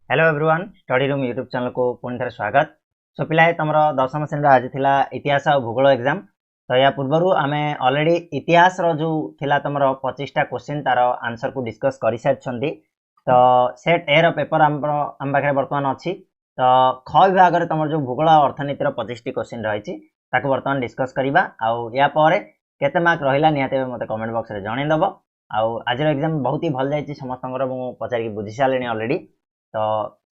Hello everyone study room YouTube channel को पुणी थे स्वागत। सो पिलाए तुम दशम श्रेणी आज थिला इतिहास और भूगोल एग्जाम। तो या पूर्व आम ऑलरेडी इतिहास जो थिला तुम 25टा क्वेश्चन तार आंसर को डिस्कस कर सारी। तो सेट ए पेपर आम पाखे बर्तमान अच्छी। तो ख विभाग में तुम जो भूगोल और अर्थनीतिर 25टी क्वेश्चन रही बर्तमान डिस्कस करवा। या केते मार्क रहा निहाती मत कमेंट बॉक्स में जनईदेव। आज एग्जाम बहुत ही भल जाइए समस्त पचारिक बुझी सारे ऑलरेडी। तो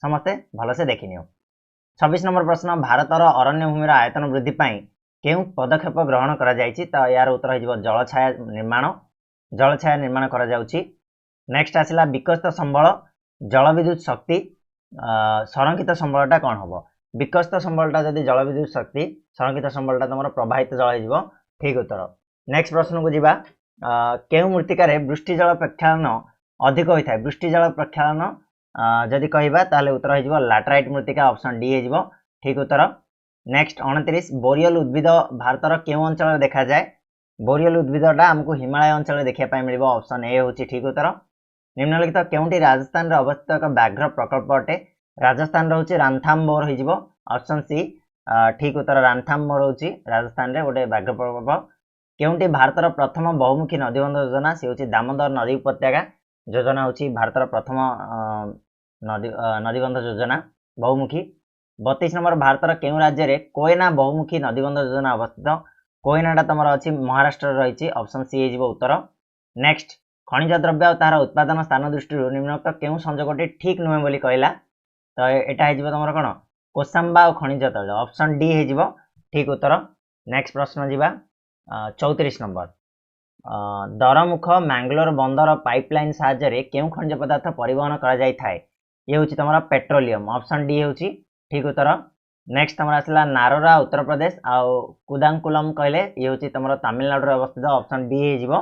समस्ते भलसे देखनी। 26 नंबर प्रश्न, भारतर अरण्य भूमि आयतन वृद्धि केउ पदक्षेप ग्रहण करा जायछि? तो यार उत्तर हो जलछाया निर्माण करा जाउछि। नेक्स्ट आसला विकसित संबल जलविद्युत शक्ति संरक्षित संबलटा कौन हम? विकसित संबलटा जदि जलविद्युत शक्ति, संरक्षित संबलटा तुम प्रवाहित जल हो। ठीक उत्तर। नेक्स्ट प्रश्न को जीवा। केउ मृत्तिकार वृष्टि जल प्रक्षालन अधिक होता है? वृष्टि जल प्रक्षालन जदि कहबा ताले उत्तर हो लैटराइट मृत्तिका, ऑप्शन डी हो। ठीक उत्तर। नेक्स्ट 29, बोरियल उद्भिद भारतर केउ अंचल देखा जाए? बोरियल उद्भिदटा आमको हिमालय अंचल देखा मिल, ऑप्शन ए हो। ठीक उत्तर। निम्नलिखित केउंटी राजस्थान रे अवस्थित एक व्याघ्र प्रकल्प अटे? राजस्थान होची रानथाम्बोर हो, ऑप्शन सी। ठीक उत्तर, रानथाम्बोर होची राजस्थान रे गोटे व्याघ्र प्रकल्प। केउंटी भारतर प्रथम बहुमुखी नदीबंध योजना? से होची दामोदर नदी उपत्यका योजना होची भारतर प्रथम नदीबंध योजना बहुमुखी। 32 नंबर, भारतर केउ राज्य रे कोयना बहुमुखी नदीबंध योजना अवस्थित? कोयनाटा तुम अच्छी महाराष्ट्र रही, ऑप्शन सी हो उत्तर। नेक्स्ट, खनिज द्रव्य और तार उत्पादन स्थान दृष्टि निम्नलिखित केउ संजोगटी ठीक नुहे बोली कहला? तो यहाँ हो तुम कौन? कोसाम्बा और खनिज तैल, ऑप्शन डी हो। ठीक उत्तर। नेक्स्ट प्रश्न जीवा 34 नंबर, दरमुख मैंगलोर बंदर पाइपलाइन साहाय्य केउ खनिज पदार्थ परिवहन करा जाय थाए? ये हूँ तुम पेट्रोलियम, ऑप्शन डी हो। ठीक उत्तर। नेक्स्ट तुम आसला नारोरा उत्तर प्रदेश आउ कुदांकुलम कहले ये हूँ तुम तमिलनाडु अवस्थित, ऑप्शन बी हो।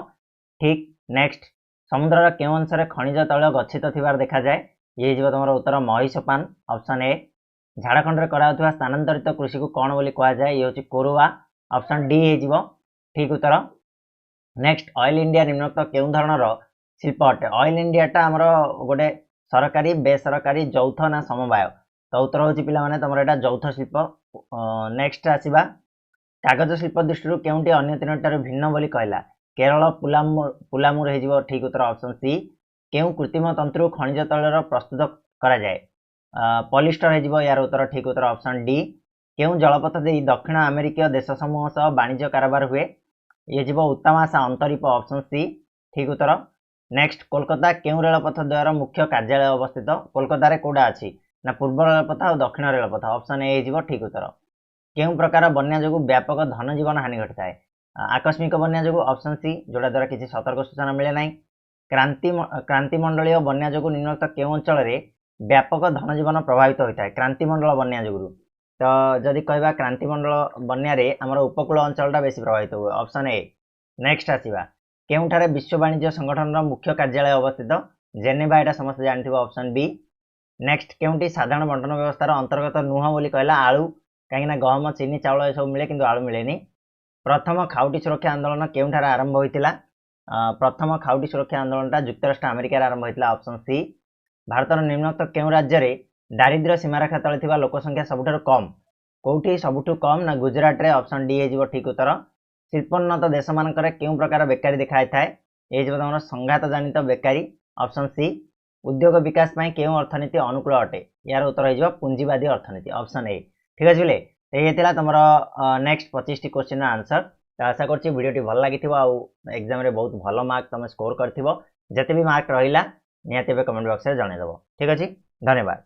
ठीक। नेक्स्ट, समुद्र केउ अंश खनिज तैल गच्छित थिबार देखा जाए? ये तुम उत्तर महिषपान, ऑप्शन ए। झारखंड में करा स्थानांतरित कृषि को कौन बोली कहा जाए? ये हूँ कोरुआ, ऑप्शन डी हो। ठीक उत्तर। नेक्स्ट, ऑयल इंडिया निम्नलिखित केउ धरणर शिल्प अटे? ऑयल इंडियाटा आमर गोटे सरकारी बेसरकारी यौथ ना समवाय? तो उत्तर हो पाने तुम यहाँ यौथ शिल्प। नेक्स्ट आसवा, कागज शिल्प दृष्टि केउंटी अन्य तीन ठार भिन्न बोली कहला? केरल पुलामुर हो। ठीक उत्तर, ऑप्शन सी। केउ कृत्रिम तंत्रु खनिज तैल प्रस्तुत करा जाए? पॉलिस्टर हो यार उत्तर। ठीक उत्तर, ऑप्शन डी। केउ जलपथ दे दक्षिण अमेरिकीय देश समूह सह वाणिज्य कारोबार हुए? ये जीव उत्तमाशा अंतरीप, ऑप्शन सी। ठीक उत्तर। नेक्स्ट, कोलकाता केउ रेलपथ द्वारा मुख्य कार्यालय अवस्थित? कोलकाता कोड़ा अच्छी ना पूर्व रेलपथ और दक्षिण रेलपथ, ऑप्शन ए हो। ठीक उत्तर। केउ प्रकार बन्या जो व्यापक धन जीवन हानि घटी थाए? आकस्मिक बन्या जो, ऑप्शन सी, जोड़ा द्वारा किसी सतर्क सूचना मिले ना। क्रांतिमंडलीय बन्या जो निम्नलिखित केउ अंचल व्यापक धन जीवन प्रभावित होता है? क्रांतिमंडल बन्या जो, तो जदि कहबा क्रांतिमंडल बन्या आमर उपकूल अंचलटा बेसी प्रभावित हुए, ऑप्शन ए। नेक्स्ट आसवा, केउठारे विश्व वाणिज्य संगठन मुख्य कार्यालय अवस्थित? जेनेवा, यहाँ समस्त जानते, ऑप्शन बी। नेक्स्ट, केउंटी साधारण बंटन व्यवस्थार अंतर्गत नुह बोली कहला? आलू, कहीं गहम चीनी चाउल ये सब मिले किंतु आलू मिलेनी। प्रथम खाउटी सुरक्षा आंदोलन केउठारे आरंभ होता? प्रथम खाउटी सुरक्षा आंदोलनटा युक्तराष्ट्र अमेरिकार आरंभ होता, ऑप्शन सी। भारतर निम्नलिखित केउ राज्य रे दारिद्र्य सीमारेखा तले थिबा लोक संख्या सबुठारु कम? कोउठी सबुठु कम ना गुजरात रे, ऑप्शन डी हो। ठीक उत्तर। शिल्पोन्नत देश मानकरे केउ प्रकार बेकारी देखा थाए? ये तुम संघात जनित बेकारी, ऑप्शन सी। उद्योग विकास पाई केउ अर्थनीति अनुकूल अटे? यार उत्तर हो पुंजीवादी अर्थनीति, ऑप्शन ए। ठीक अच्छे बोले ये तुम नेक्स्ट 25टी क्वेश्चन आंसर। तो आशा करछि वीडियोटी भल लगी एग्जाम रे बहुत भल मार्क तुम स्कोर करथिबो। जते भी मार्क रहिला निहाती कमेंट बॉक्स में जनईदेव। ठीक अच्छे, धन्यवाद।